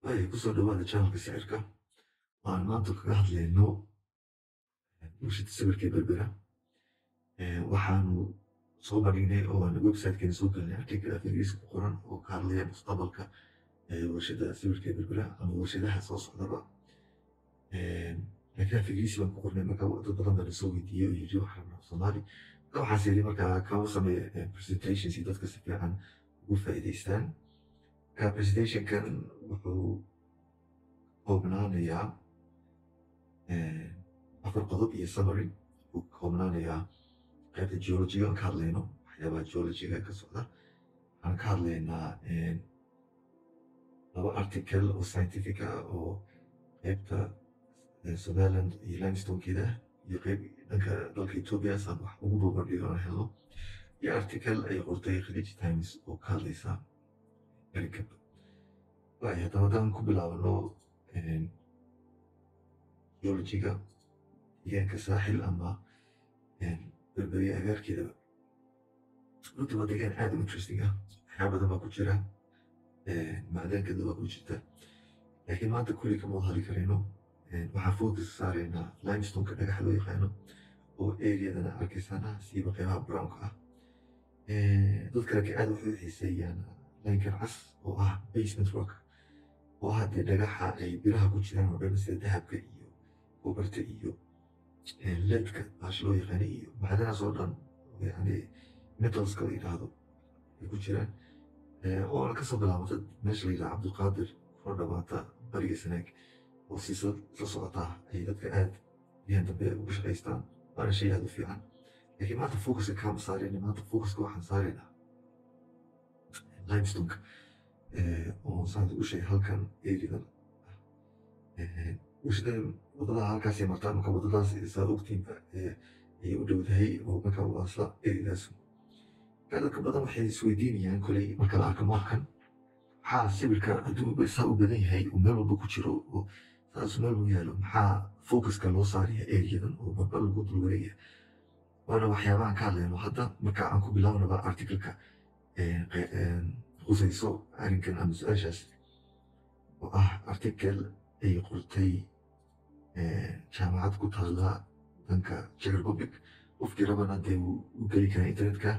Ay, kusoo dhawaada channelka sicirka. Waxaan maanta kaga hadlayno bulshada sawirka berbera. Waxaanu soo bandhignay oo aan website-keena soo gelinay article af Ingiriisi ku qoran oo ka hadlaya mustaqbalka warshada sawirka berbera ama warshadaha soo socdaba. Laakiin af Ingiriisi baan ku qornay marka dad badan baa na soo weydiiyey oo yidhi waxaan rabaa Soomaali. Marka waxaas yidhi markaa kama sameeya presentation si dadka si fiican ugu faa'iidaystaan. Marka presentation-kan wuxuu koobnaanayaa afar qodob iyo summary. Wuxuu koobnaanayaa qaybta geology-ga aan ka hadlayno waxyaabaha geology-ga ka socda. Waxaan ka hadlaynaa laba article oo scientific ah oo qaybta Somaliland iyo limestone-keeda ah iyo qayb dhanka dalka Ethiopia saan wax ugu boobardhigo aan helno, iyo article ay qortay Khadij Times oo ka hadlaysa Erikab. Haddaba haddaan ku bilaabno geology-ga deegaanka saaxil ama berberiya agaarkeedaba, runtii waa deegaan aad u interesting ah. waxyaaba badan baa ku jira, macdankada waa ku jirta, laakiin maanta kulli kama wada hadli karayno. waxaan focus saaraynaa limestone-ka dhagaxa loo yaqaano oo areadana arkaysana siiba qaybaha brownka ah. dadka laakiin aad waxay u xiiseeyaan linkan cas oo ah basement rock, oo ah dee dhagaxa ay biraha ku jiraan oo dhan sida dahabka iyo kobarta iyo leedka baasha loo yaqaano iyo macdanahaas oo dhan, yani metalska la yidhaahdo ay ku jiraan. oo kasoo bilaabata meesha la yidhaha cabdulqaadir kuna dhamaata bariga sanaag oo siisa isla socotaa ay dadka aad yahan dambe uga shaqaystaan. waana shay aad u fiican, laakiin maanta focuska kaama saarayna. maanta focuska waxaan saaraynaa limestoneka oo saanta u sheegay halkan areadan wadada halkaasay martaa. marka wadadaas saad ogtiinba ayay u dhowdahay oo marka waa isla areadaas. dadka badan waxay isweydiinayaan koley marka la arko moolkan maxaa sawirka hadduu saa u badan yahay oo meel walba ku jiro oo saas meel u yaalo, maxaa focuska loo saaraya areadan oo marba lagu dul wareegaya. waana waxyaabahan ka hadlayno hadda. marka aan ku bilaabnaba articleka khusayso arrinkan ama su-aashaas oo ah article ay qortay jaamacad ku taalla danka Czech Republic. qofkii rabana dee wuu u geli karaa internetka.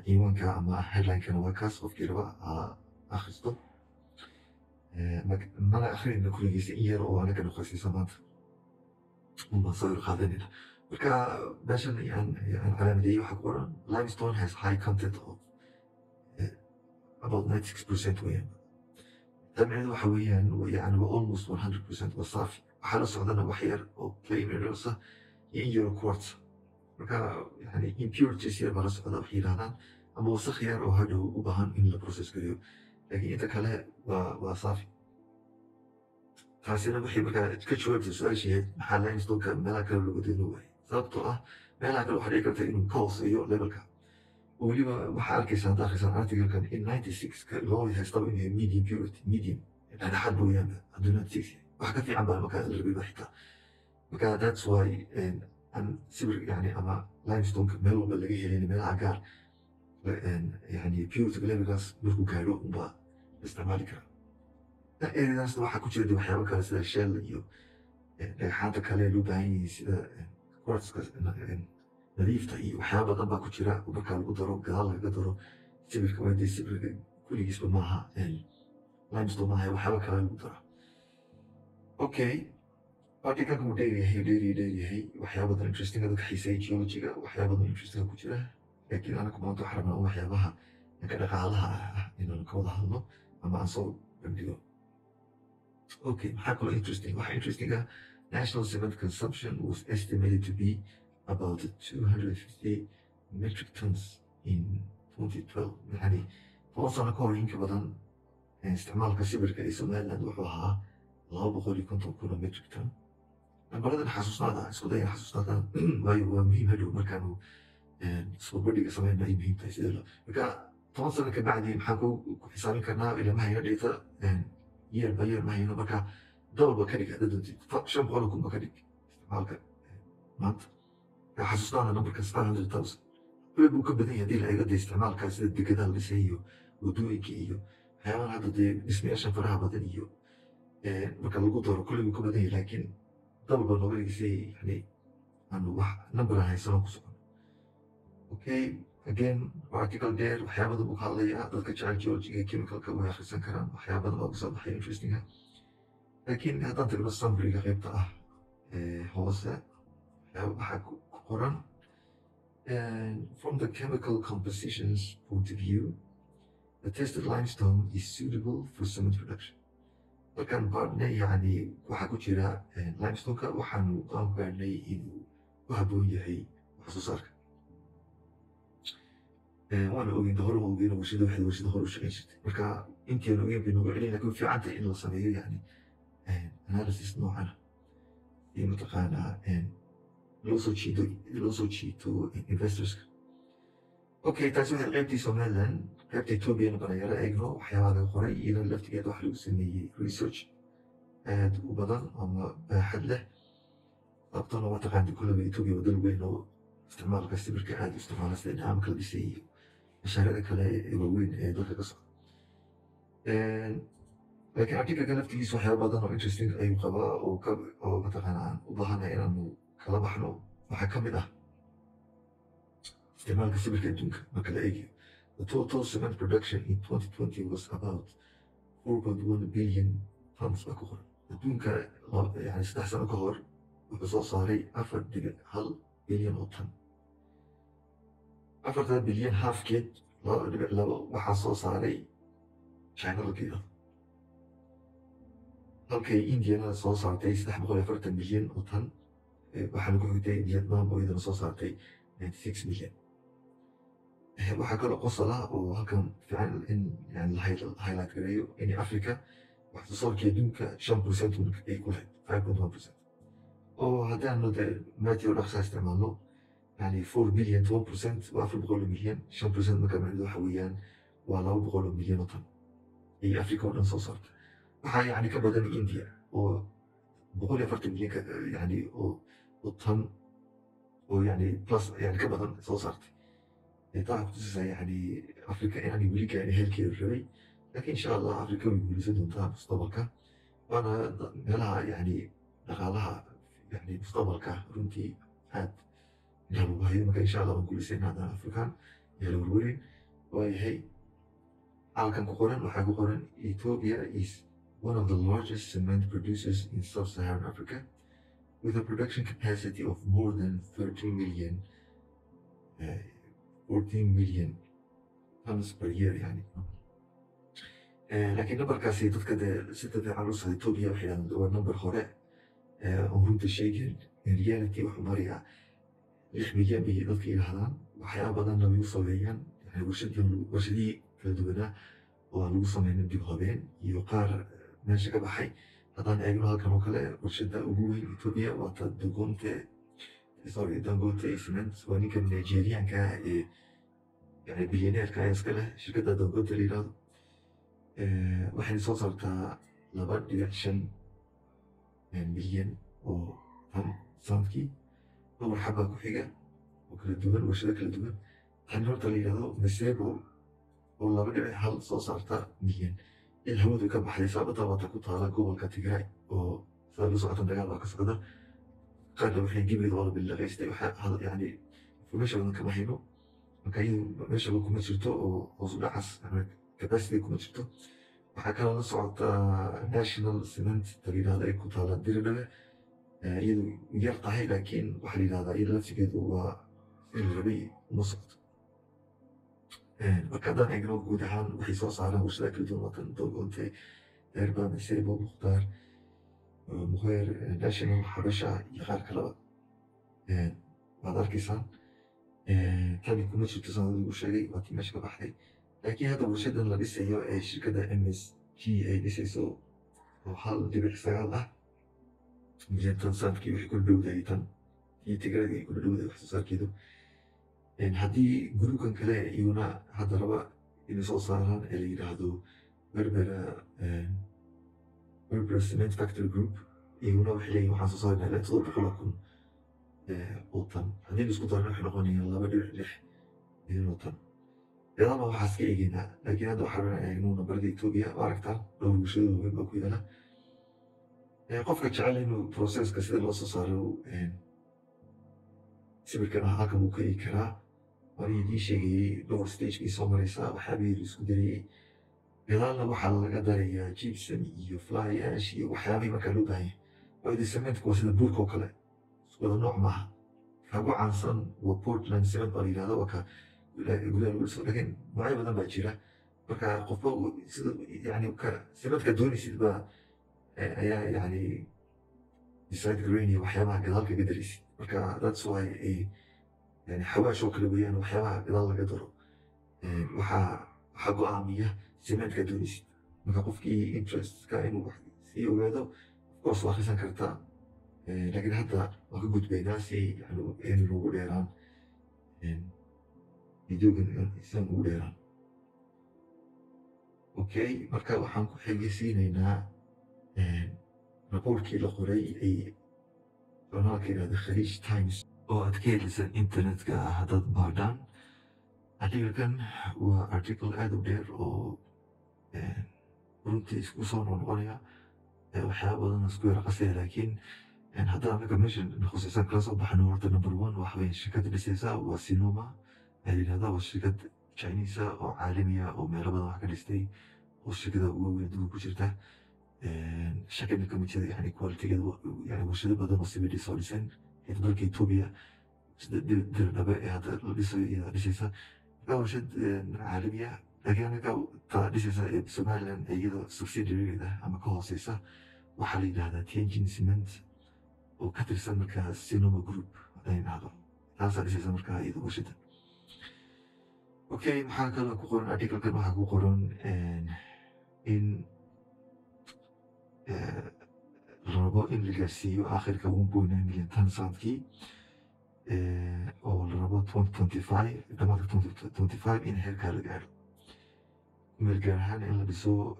ciwaanka ama headline-kana waa kaas, qofkii raba akhristo. mana akrinayna kulligiisa in yar oo anaga nuqasiisa maanta unbaan sawir qaadanayna. marka meeshan aan calaamadeeyey waxaa ku qoran limestone has high content of about 96% weeyaan. dabceedu waxa weeyaan yani waa almost 100% waa saafi. waxaa la socdana wax yar oo clay minerals ah iyo in yaro quartz. marka yani impurities yar baa la socda waxay yidhahdaan, ama wasakh yar oo hadhow u baahan in la process gareeyo, laakiin inta kale waa saafi. taasina waxay markaa ka jawaabtay su-aasheed maxaa limestoneka meelaha kale looga dayno waayay. sababtoo ah meelaha kale waxaa dhici karta inuu ka hooseeyo levelka. weliba waxaa arkaysaa hadda akhrisan articlekan in 96ka loo haystaba inuu yahay medium purity, medium dhexdhexaad mooyaane hadduu 96 yahay wax ka fiican baa markaa la rabiba xitaa. marka that's why aan sawir yani ama limestoneka meel walba laga helayna meelaha gaar yani purity levelkaas markuu gaadho unbaa la isticmaali karaa. areadaasna waxaa ku jira waxyaabo kale sida shell iyo dhagxaanta kale loo baahan yahay sida quartzka nadiifta iyo waxyaaba badan baa ku jira. markaa lagu daro gadaal lagaga daro sawirka waa dee sawirka kulligiisba maaha limestone maaha, waxyaaba kale lagu daro. okay, articleka wuu dheeryahay waxyaaba badan interesting dadka xiiseeya geology-ga waxyaaba badan interesting ku jira, laakiin anaku maanta waxaan rabnaa waxyaabaha dhanka dhaqaalaha ah inaan ka wada hadlo ama aan soo bandhigo. okay, maxaa kaloo interesting? waxaa interesting ah national cement consumption was estimated to be about 250 metric tons in 2012. yani 10 sano ka hor inka badan isticmaalka sawirka ee Somaliland wuxuu ahaa 250,000 metric ton. nambaradan xasuusnaada isku daya xasuusnaadaan waayo waa muhiim hadhow markaanu isbarbardhiga sameynna ay muhiim tahay sidee marka 10 sano ka bacdi maxaan ku xisaabin karnaa ilama hayna dhigta year by year ma hayno. marka dolba ka dhig hadda 500,000 ka dhig isticmaalka maanta. xasuusnaada numberkaas 500,000 weli buu ka badan yahay haddii la eego dee isticmaalkaa sida dekedaha la dhisay iyo wadooyinka iyo waxyaabahan hadda dee dhismayaashan faraha badan iyo marka lagu daro kulli wuu ka badan yahay laakiin double baa nooga dhigisay yani aanu wax number aan haysano ku socon. Okay, again article dheer waxyaabada buu ka hadlayaa dadka jecel geologiga chemicalka way akhrisan karaan waxyaabada baa kusoo baxay interesting ah. laakiin haddaan tagno summary-ga qaybta ah hoose waxaa ku qoran from the chemical compositions point of view the tested limestone is suitable for cement production. markaan baadhnay yani waxaa ku jira limestoneka waxaanu aan baadhnay inuu ku habboon yahay wax soo saarka. waana ogeyn hore waa ogeyn warshada waxay warshada hore u shaqayn jirtay marka intii aan ogeyn bay nooga celin laakiin fiican tahay in la sameeyo yani analysis noocana iyo mataqaanaa loo soo jiito investorska. Okay, taasi waxay qaybtii Somaliland qaybta Ethiopiana banayaro eegno waxyaabaha laga qoray iyadoo laftigeeda wax lagu sameeyey research aad u badan ama baaxad leh sababtuna waa taqaanti kullaba Ethiopia waddan weyn oo isticmaalka sawirka aad u isticmaala sida nidaamka la dhisay iyo mashaariicda kale ee waaweyn ee dalka ka socda. laakiin artikelka laftigiisa waxyaaba badan oo interesting ayuu qabaa oo mataqaanaa aan u baahanahay inaanu kala baxno waxaa ka mid ah isticmaalka sawirka adduunka marka la eegayo. The total cement production in 2020 was about 4.1 billion tons baa ku qoran. adduunka yani 3 sano ka hor wuxuu soo saaray 4.1 bilyan oo tan. 4 bilyan halfkeed 2.2 waxaa soo saaray China lageeda halkay Indiana soo saartay 340 milyan oo tan waxaana ku xigtay Vietnam oo iyadana soo saartay 96 milyan. waxaa kaloo qosol ah oo halkan fiican in yani la highlight gareeyo in Africa wax soo saarkii adduunka 5% ay ku lahayd 5.1%. oo haddaanu de maatio dhaqsaa isticmaalno yani 4 bilyan 12% waa 400 milyan 5% marka macnaheedu waxa weeyaan waa 200 milyan oo tan ay Africa oo dhan soo saarta. waxaa yani ka badan India oo 140 milyan yani oo tan oo yani plus yani ka badan soo saartay. طبعا خصوصا يعني افريقيا يعني وليك يعني هيك الربي لكن ان شاء الله افريقيا ويقولوا دوntها مستقبلك وانا لها يعني دخلها يعني مستقبلك runtii aad inaan ugu hayo marka insha allah waan guulaysan haddana afrikaan yaa la warwarin waayahay. halkan ku qoran waxaa ku qoran Ethiopia is one of the largest cement producers in sub-Saharan Africa with a production capacity of more than 13 million 14 million tons per year يعني. laakiin numberkaasi dadka dee si dabeecan u socda Ethiopia waxay yidhahdaan waa number hore oo runta sheegeen in reality wuxuu marayaa 6 milyan bay dadka yidhahdaan waxyaaba badanna way u sameeyaan yani warshadihii kala duwanaa oo aan lagu sameynin dib habeen iyo qaar meesha ka baxay. haddaan eegno halkan oo kale warshada ugu weyn Ethiopia waa ta Dangote cement waa ninkan Nigerianka ee يعني بليونيرka ayaa iska leh shirkadda Dangote la yidhaahdo. waxayna soo saartaa 2.5 milyan oo tan sanadkii. dhowr xabaa ku xiga oo kala duwan warshado kala duwan. tan horta la yidhaahdo Masebo oo 2.1 soo saarta milyan in hawadu ka baxday sababta waata ku taala gobolka Tigray oo sida la socota dagaal baa ka socda. qaarna waxay gebigeeda wada bilaqaystay waxaa yani information badan kama hayno marka iyadu meeshaba kuma jirto oo hoos u dhacaas capacity kuma jirto. waxaa kaloo la socota national cement la yidhahda ay ku taala Diridhabe iyadu yar tahay laakiin waxaa la yidhahdaa iyada laftigeedu waa in la rabay uma socdo. marka haddaan eegno guud ahaan waxay soo saaraan warshada kala duwan watan Dangote Erba Masebo Mukhtar Mukhayr National Habasha iyo qaar kaleba waad arkaysaan. tani kuma jirto sanadii uu sheegay waa tii meesha ka baxday laakiin hadda warshadan la dhisayo ee shirkadda MSG ay dhisayso oo 1.9 ah milyan tan sanadkii waxay ku dhowdahay tan iyo Tigray ay ku dhowdahay wax soo saarkeedu. haddii gruubkan kale iyuna hadda raba inay soo saaraan ee la yidhaahdo Berbera Cement Factory Group iyuna waxay leeyihin waxaan soo saarnaa ilaa 700,000 oo tan haddii la isku darana waxay noqonayaan 2.6 milyan oo tan. gadaal waxaa iska eegaynaa laakiin hadda waxaa rabnaa eegno nambarada Ethiopia ma aragtaa dhowr warshado waaweyn baa ku yaala qofka jecel inuu processka sida loo soo saaro sawirkan halkan wuu ka eegi karaa. waan idiin sheegayey dhowr stagekii soo maraysa waxyaabihii la isku darayey gadaalna waxaa laga darayaa gypsum iyo fly ash iyo waxyaabihii markaa loo baahan yahay waayo cementka waa sida buurka oo kale wada nooc maaha ka ugu caansan waa Portland cement baa la yidhahda waa ka gudaha lagu dhiso laakiin noocyo badan baa jira marka qofba sida yani cementka doonaysid baa ayaa yani decide garaynaya waxyaabaha gadaal kaga daraysid marka that's why يعني حواشي oo kale weeyaan waxyaabaha gadaal laga daro waxaa go'aamiya cementka doonaysid marka qofkii interestka inuu wax sii ogaado of course waa akhrisan kartaa laakiin hadda waan ka gudbaynaa si aynu noogu dheeraan videogan isan ugu dheeraan okay marka waxaan ku xigeysiinaynaa raboorkii la qoray ay journaalka yidhahda Khaleej Times oo aad ka helisan internetka haddaad baadhaan artikelkan waa article aad u dheer oo runtii isku soo noqonaya waxyaaba badan isku yara qasaya laakiin haddaan anaga meesha khusaysan kala soo baxno horta number one waxa weeye shirkadda dhisaysa waa Sinoma la yidhahdaa waa shirkad Chinese oo caalamiya oo meelo badan wax ka dhistay oo shirkada ugu weyn adduunka ku jirta shakina ka mid jira yani qualitygeeda yani warshado badan oo sibidhi soo dhisan dalka Ethiopia sida dirdhabe ee hadda la dhisayo iyo dhisaysa marka warshad caalamiya laakiin anaga taa dhisaysa Somaliland iyadoo subsidiarygeeda ama ka hooseysa waxaa la yidhahdaa Tianjin Cement oo ka tirsan markaa Sinoma Group haddaan idhahdo taasaa dhisaysa markaa iyadoo warshada okay maxaa kaloo ku qoran articlekan waxaa ku qoran in la rabo in la gaarsiiyo aakhirka 1.9 milyan tan sanadkii oo la rabo 2025 dhamaadka 2025 in heerkaa la gaaro meel gaar ahaan in la dhiso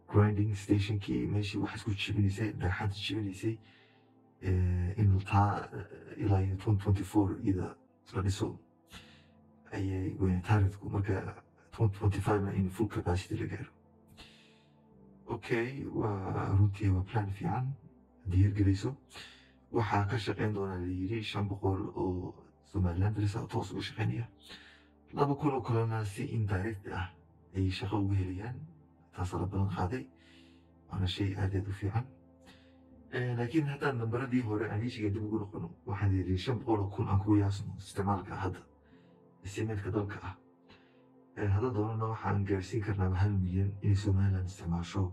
grinding stationkii meeshii wax isku jibinaysay dhagxaanta jibinaysay in taa ilaa 2024 iyada la dhiso ayay weyn taarikhku marka 2025 in full capacity la gaaro okay waa runtii waa plan fiican haddii hirgelayso waxaa ka shaqeyn doona la yidhi 500 oo Somalilanders ah toos uga shaqeynaya 2,000 oo kalena si indirect ah ay shaqo uga helayaan taasoo la balan qaaday waana shay aad u fiican laakiin haddaan nambaradii hore aan iishiga dib ugu noqono waxaan yidhi 500,000 aan ku qiyaasno isticmaalka hadda cementka dalka ah hadda doonana waxaan gaarsiin karnaa 1 milyan inay Somaliland isticmaasho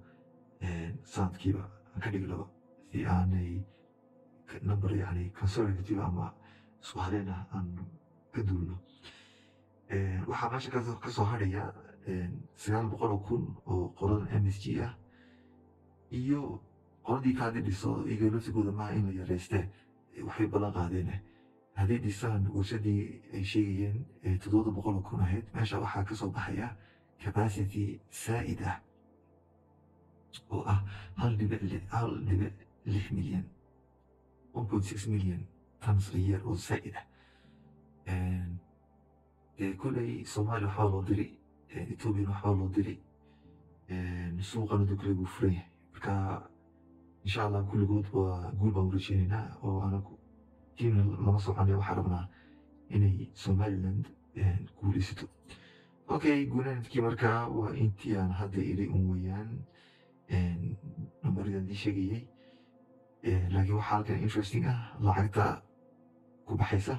sanadkiiba aan ka dhignaba si aanay number yani conservative ama isku haleyn ah aan ka duulno waxaa meesha ka soo hadhaya 900,000 oo qoladan MSG ah iyo qoladii kaadi dhiso iyaga laftigooda maaha in la yareystee waxay ballan qaadeen haddii dhisaan warshadii ay sheegayeen 700,000 ahayd meesha waxaa ka soo baxaya capacity saa'id ah oo ah 1.6 milyan 1.6 milyan tons a year oo saa'id ah kuley Soomaaliya waxbaa loo diri Ethiopian waxbaa loo diri suuqana dukle buu furan yahay marka insha allah kulligood waa guul baan u rajeynaynaa oo anagu tiimna lama soconaya waxaa rabnaa inay Somaliland guulaysato okay guunaanadkii markaa waa intii aan hadda ilay un weeyaan nambaradaan idin sheegayey laakiin waxaa halkan interesting ah lacagta ku baxaysa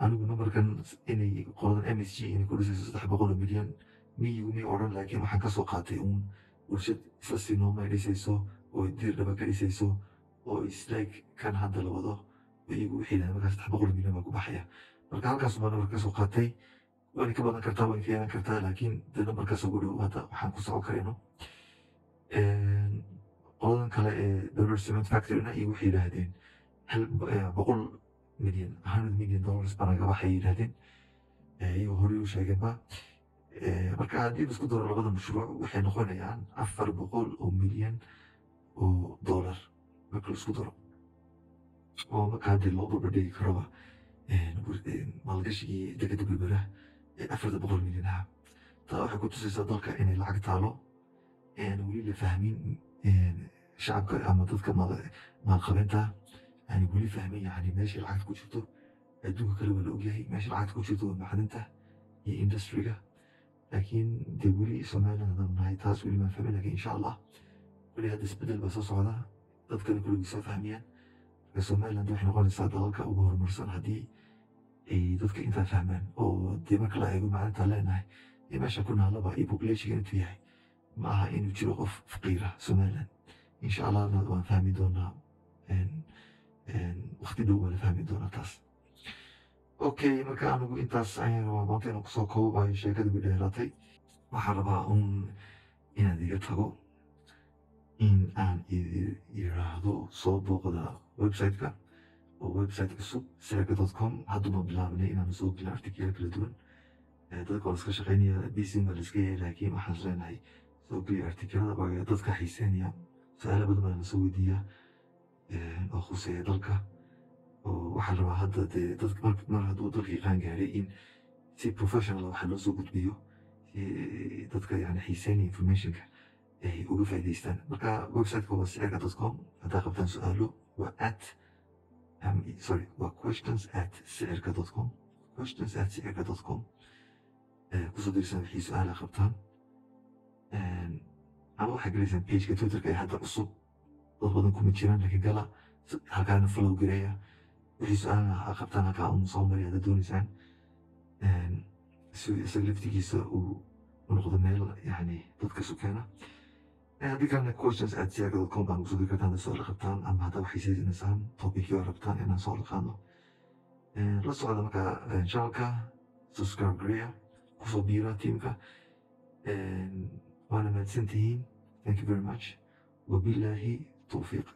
anigu nambarkan inay qoladan MSG inay ku dhisayso 300 milyan miyuu odhan laakiin waxaan ka soo qaatay uun warshad isla Sinoma ay dhisayso oo dirdhaba ka dhisayso oo isleeg kan hadda la wado iyagu wixii yidhahdeen markaas 300 milyan baa ku baxaya marka halkaas baa nambar ka soo qaatay waana ka badan kartaa waana ka yeelan kartaa laakiin dee nambarkaas ugu dhow hadda waxaan ku socon karayno qoladan kale ee Dollar Cement Factoryna iyo waxay yidhaahdeen 100 milyan $100 million baa naga baxay yidhaahdeen iyagoo horey u sheegeenba marka haddii isku daro labada mashruuc waxay noqonayaan 400 milyan oo dollar marka la isku daro oo marka haddii loo barbardhigi karaba maalgashigii dekada berbera 400 milyan ah taa waxay ku tusaysaa dalka inay lacag taalo weli la fahmin shacabka ama dadka maalqabeenta yani weli fahmin yani meesha lacagta ku jirto. adduunka kale waa la ogyahay meesha lacagta ku jirto waa macdinta iyo industriga, laakiin dee weli Somaliland haddaan nahay taas weli maan fahmin. laakiin insha allah weli hadda isbedel baa soo socda, dadkana kulligii soo fahmayaan. marka Somaliland waxay noqonaysaa dalalka ugu horumarsan haddii ay dadka intaa fahmaan. oo dee marka la eego macdintaan leenahay iyo meesha ku naalaba iyo populationka intuu yahay, ma aha inuu jiro qof faqiira Somaliland. insha allahna waan fahmi doonaa, waqti dhow waa la fahmi doonaa taas. okay, marka anigu intaas ayaan rabaa maanta inaan kusoo koobayo sheekada ugu dheeraatay. waxaan rabaa inaan iga tago, in aan yiraahdo soo booqda website-ka oo website cusub sicirka.com. hadduma bilaabnay inaan soo gelin artikelo kala duwan. dadka waa iska shaqeynaya busy baa la iska yahay, laakiin waxaan leenahay soo geliya artikelada baa dadka xiiseynaya. su-aalo badan baa lasoo weydiiyaa oo khuseeya dalka. oo waxaa rabaa hadda dee dadka mar hadduu dalkii qaan gaaray in si professional waxa loo soo gudbiyo, si dadka yani xiiseynaya informationka ay uga faa'iidaystaan. marka website-ka waa sicirka.com. haddaa qabtaan su-aalo waa waa questions@sicirka.com, questions@sicirka.com. kusoo dirsan wixii su-aala qabtaan, ama waxaa gelaysaan pageka twitterka ee hadda cusub. dad badan kuma jiraan, laakiin gala halkaana follow gareeya. wixii su-aalaha qabtaan halkaa un soo mariya haddaad doonaysaan, si isaga laftigiisa uu u noqdo meel yani dadka sukeena. haddii kalena questions@sicirka.com baan kusoo diri kartaan haddaad su-aala qabtaan, ama haddaa waxay seedinaysaan topicyo rabtaan inaan soo dhaqaano. la socda markaa channelka, subscribe gareeya, kusoo biira tiimka. waana mahadsantihiin. thank you very much. wabilaahi towfiiq.